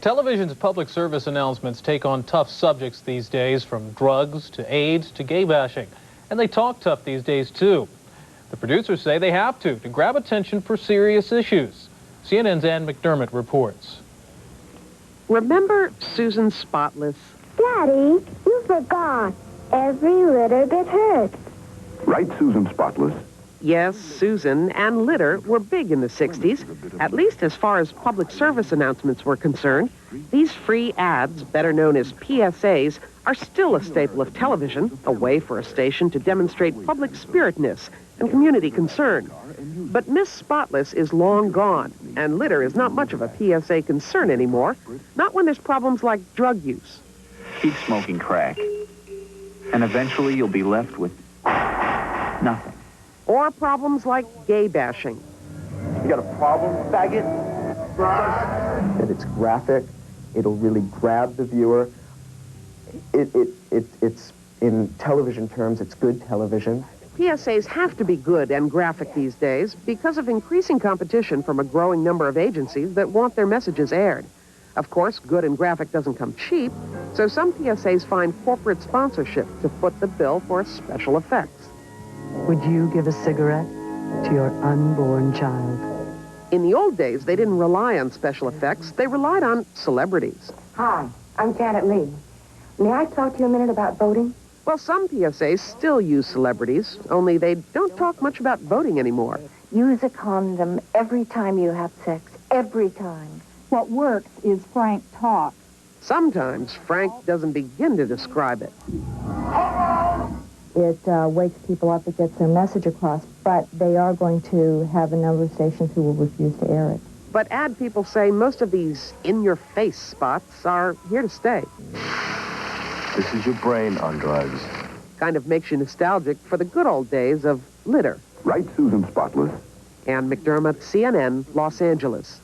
Television's public service announcements take on tough subjects these days, from drugs to AIDS to gay bashing. And they talk tough these days, too. The producers say they have to grab attention for serious issues. CNN's Ann McDermott reports. Remember Susan Spotless? Daddy, you forgot. Every litter bit hurts. Right, Susan Spotless. Yes, Susan and litter were big in the 60s, at least as far as public service announcements were concerned. These free ads, better known as PSAs, are still a staple of television, a way for a station to demonstrate public spiritedness and community concern. But Miss Spotless is long gone, and litter is not much of a PSA concern anymore, not when there's problems like drug use. Keep smoking crack, and eventually you'll be left with nothing. Or problems like gay bashing. You got a problem, faggot? That it's graphic, it'll really grab the viewer. It's in television terms, it's good television. PSAs have to be good and graphic these days because of increasing competition from a growing number of agencies that want their messages aired. Of course, good and graphic doesn't come cheap, so some PSAs find corporate sponsorship to foot the bill for special effects. Would you give a cigarette to your unborn child? In the old days, they didn't rely on special effects. They relied on celebrities. Hi, I'm Janet Lee. May I talk to you a minute about voting? Well, some PSAs still use celebrities, only they don't talk much about voting anymore. Use a condom every time you have sex. Every time. What works is frank talk. Sometimes Frank doesn't begin to describe it. It wakes people up, it gets their message across, but they are going to have a number of stations who will refuse to air it. But ad people say most of these in-your-face spots are here to stay. This is your brain on drugs. Kind of makes you nostalgic for the good old days of litter. Right, Susan Spotless. Ann McDermott, CNN, Los Angeles.